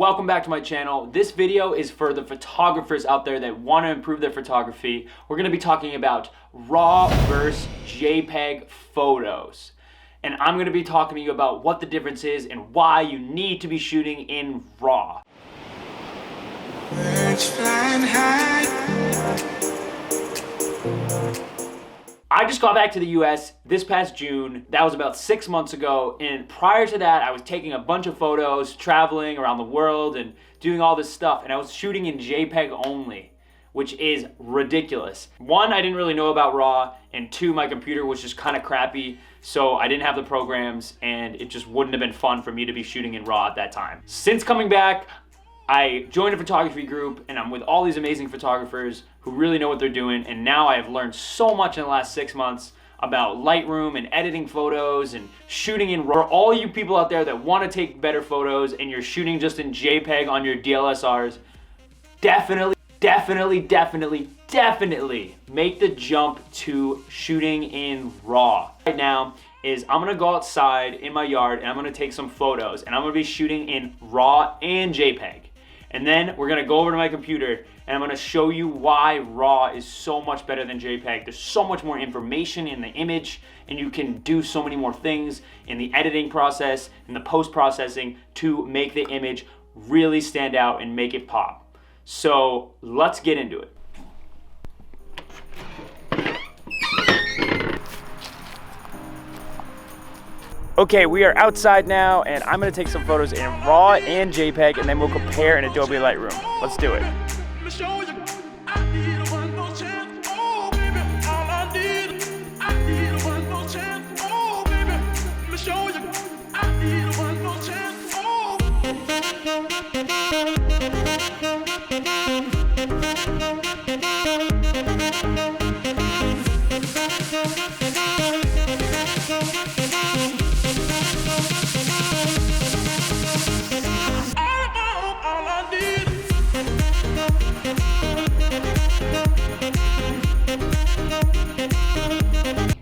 welcome back to my channel. This video is for the photographers out there that want to improve their photography. We're going to be talking about RAW versus JPEG photos. And I'm going to be talking to you about what the difference is and why you need to be shooting in RAW. Birds flying high. I just got back to the US this past June. That was about 6 months ago, and prior to that I was taking a bunch of photos, traveling around the world and doing all this stuff, and I was shooting in JPEG only, which is ridiculous. One, I didn't really know about RAW, and two, my computer was just kind of crappy, so I didn't have the programs and it just wouldn't have been fun for me to be shooting in RAW at that time. Since coming back, I joined a photography group and I'm with all these amazing photographers who really know what they're doing, and now I have learned so much in the last 6 months about Lightroom and editing photos and shooting in RAW. For all you people out there that want to take better photos and you're shooting just in JPEG on your DSLRs, definitely make the jump to shooting in RAW. Right now is I'm gonna go outside in my yard and I'm gonna take some photos, and I'm gonna be shooting in RAW and JPEG. And then we're gonna go over to my computer and I'm gonna show you why RAW is so much better than JPEG. There's so much more information in the image, and you can do so many more things in the editing process and the post-processing to make the image really stand out and make it pop. So let's get into it. Okay, we are outside now, and I'm gonna take some photos in RAW and JPEG, and then we'll compare in Adobe Lightroom. Let's do it.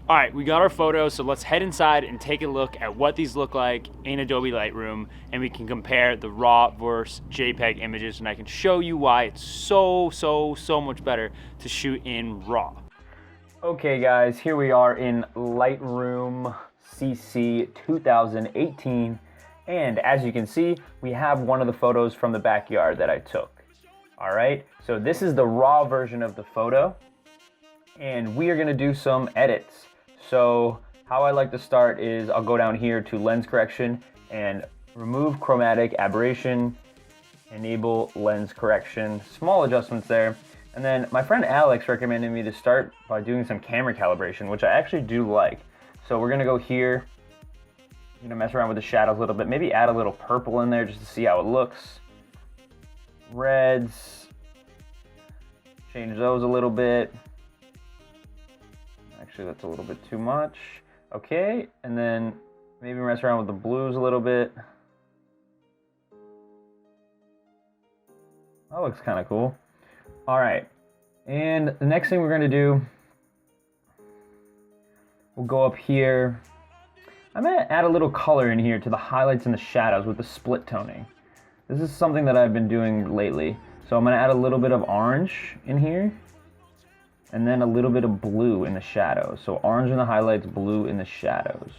All right, we got our photos, so let's head inside and take a look at what these look like in Adobe Lightroom, and we can compare the RAW versus JPEG images, and I can show you why it's so much better to shoot in RAW. Okay guys, here we are in Lightroom CC 2018, and as you can see, we have one of the photos from the backyard that I took. All right, so this is the RAW version of the photo, and we are gonna do some edits. So how I like to start is I'll go down here to lens correction and remove chromatic aberration, enable lens correction, small adjustments there. And then my friend Alex recommended me to start by doing some camera calibration, which I actually do like. So we're gonna go here, I'm gonna mess around with the shadows a little bit, maybe add a little purple in there just to see how it looks. Reds, change those a little bit. Actually, that's a little bit too much. Okay, and then maybe mess around with the blues a little bit. That looks kind of cool. All right, and the next thing we're gonna do, we'll go up here. I'm gonna add a little color in here to the highlights and the shadows with the split toning. This is something that I've been doing lately. So I'm gonna add a little bit of orange in here, and then a little bit of blue in the shadows. So orange in the highlights, blue in the shadows.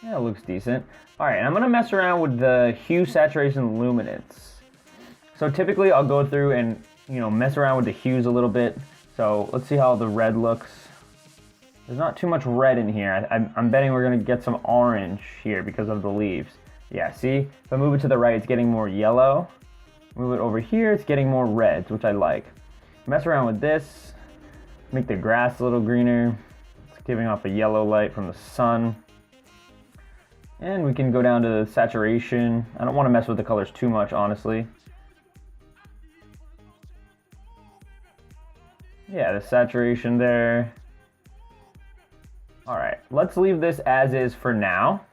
Yeah, it looks decent. All right, and I'm gonna mess around with the hue, saturation, luminance. So typically I'll go through and mess around with the hues a little bit. So let's see how the red looks. There's not too much red in here. I'm betting we're gonna get some orange here because of the leaves. Yeah, see? If I move it to the right, it's getting more yellow. Move it over here, it's getting more reds, which I like. Mess around with this, make the grass a little greener. It's giving off a yellow light from the sun. And we can go down to the saturation. I don't want to mess with the colors too much, honestly. Yeah, the saturation there. All right, let's leave this as is for now.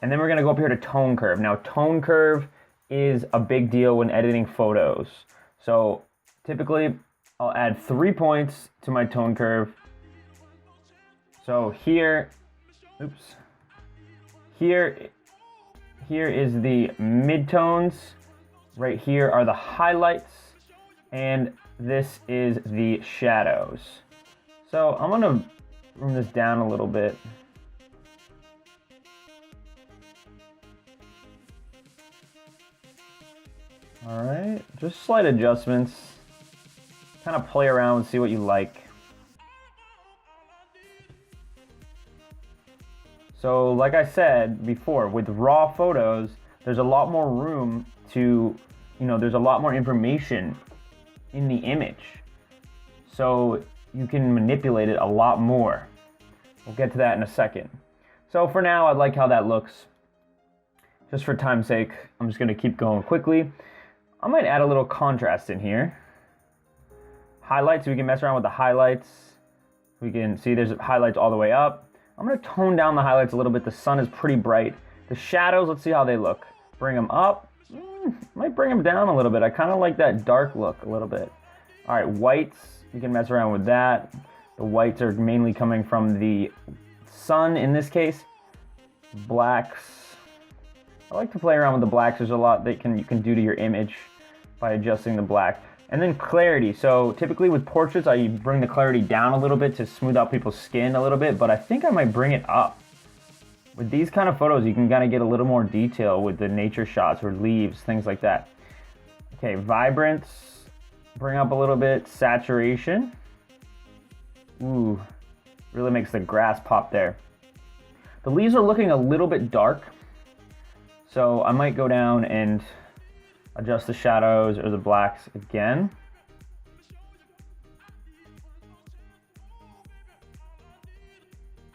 And then we're gonna go up here to tone curve. Now, tone curve is a big deal when editing photos. So typically I'll add 3 points to my tone curve. So here, oops, here here is the midtones. Right here are the highlights. And this is the shadows. So I'm gonna bring this down a little bit. All right, just slight adjustments. Kind of play around and see what you like. So like I said before, with raw photos, there's a lot more room to, there's a lot more information in the image. So you can manipulate it a lot more. We'll get to that in a second. So for now, I like how that looks. Just for time's sake, I'm just gonna keep going quickly. I might add a little contrast in here. Highlights, we can mess around with the highlights. We can see there's highlights all the way up. I'm gonna tone down the highlights a little bit. The sun is pretty bright. The shadows, let's see how they look. Bring them up. Might bring them down a little bit. I kind of like that dark look a little bit. All right, whites, you can mess around with that. The whites are mainly coming from the sun in this case. Blacks, I like to play around with the blacks. There's a lot that you can do to your image by adjusting the black. And then clarity. So typically with portraits, I bring the clarity down a little bit to smooth out people's skin a little bit, but I think I might bring it up. With these kind of photos, you can kind of get a little more detail with the nature shots or leaves, things like that. Okay, vibrance, bring up a little bit. Saturation. Ooh, really makes the grass pop there. The leaves are looking a little bit dark, so I might go down and adjust the shadows or the blacks again.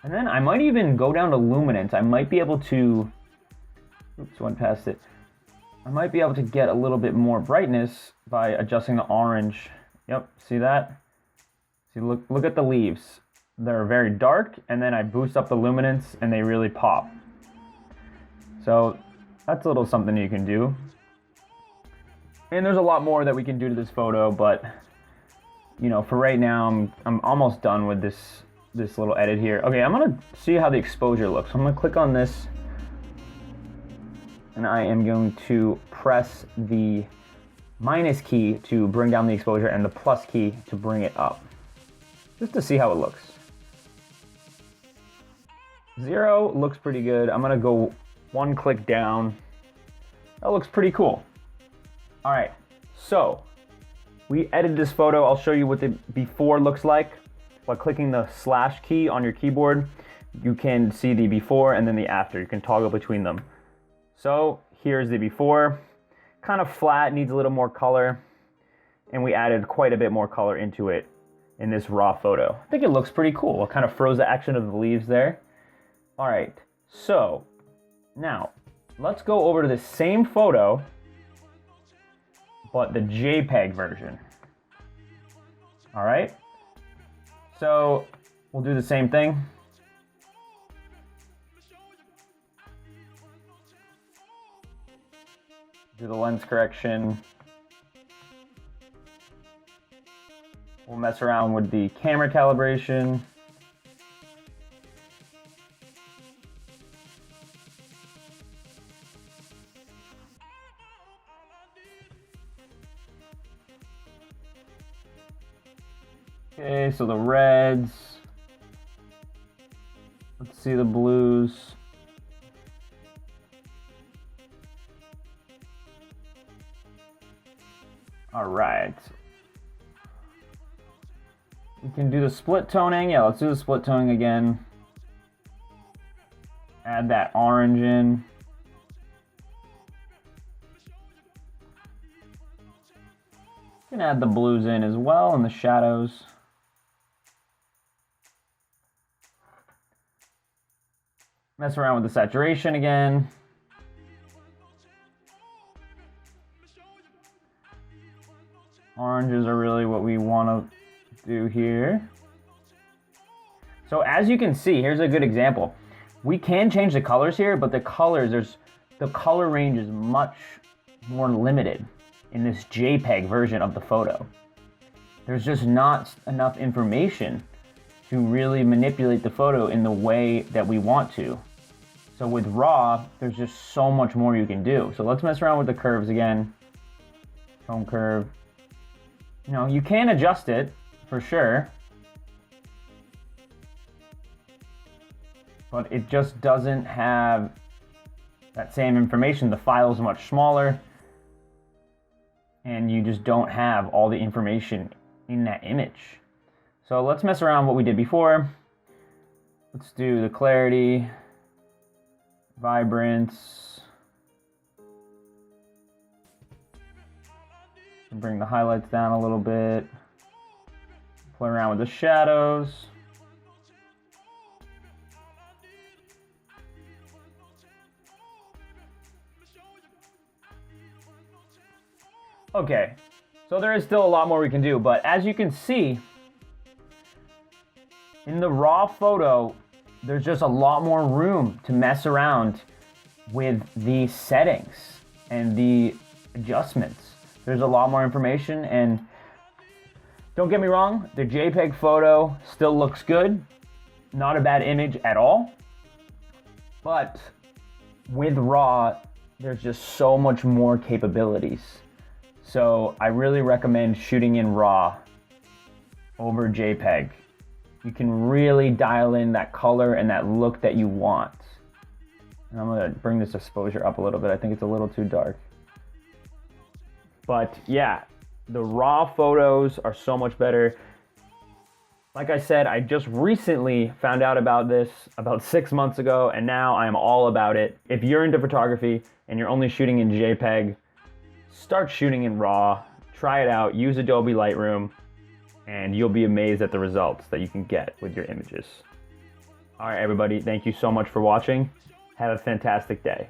And then I might even go down to luminance. I might be able to, oops, went past it. I might be able to get a little bit more brightness by adjusting the orange. Yep, see that? See, look at the leaves. They're very dark, and then I boost up the luminance and they really pop. So that's a little something you can do. And there's a lot more that we can do to this photo, but for right now, I'm almost done with this little edit here. Okay, I'm gonna see how the exposure looks. I'm gonna click on this, and I am going to press the minus key to bring down the exposure and the plus key to bring it up, just to see how it looks. 0 looks pretty good. I'm gonna go 1 click down. That looks pretty cool. All right, so we edited this photo. I'll show you what the before looks like. By clicking the slash key on your keyboard, you can see the before and then the after. You can toggle between them. So here's the before. Kind of flat, needs a little more color. And we added quite a bit more color into it in this raw photo. I think it looks pretty cool. It kind of froze the action of the leaves there. All right, so now let's go over to the same photo, but the JPEG version. All right, so we'll do the same thing. Do the lens correction. We'll mess around with the camera calibration. Okay, so the reds. Let's see the blues. All right. We can do the split toning. Yeah, let's do the split toning again. Add that orange in. You can add the blues in as well and the shadows. Mess around with the saturation again. Oranges are really what we want to do here. So as you can see, here's a good example. We can change the colors here, but the colors, the color range is much more limited in this JPEG version of the photo. There's just not enough information to really manipulate the photo in the way that we want to. So with RAW, there's just so much more you can do. So let's mess around with the curves again. Tone curve. You know, you can adjust it for sure, but it just doesn't have that same information. The file is much smaller, and you just don't have all the information in that image. So let's mess around what we did before. Let's do the clarity, vibrance, bring the highlights down a little bit, play around with the shadows. Okay, so there is still a lot more we can do, but as you can see, in the raw photo, there's just a lot more room to mess around with the settings and the adjustments. There's a lot more information, and don't get me wrong, the JPEG photo still looks good. Not a bad image at all. But with RAW, there's just so much more capabilities. So I really recommend shooting in RAW over JPEG. You can really dial in that color and that look that you want. And I'm gonna bring this exposure up a little bit. I think it's a little too dark. But yeah, the RAW photos are so much better. Like I said, I just recently found out about this about 6 months ago, and now I'm all about it. If you're into photography and you're only shooting in JPEG, start shooting in RAW, try it out, use Adobe Lightroom, and you'll be amazed at the results that you can get with your images. All right, everybody, thank you so much for watching. Have a fantastic day.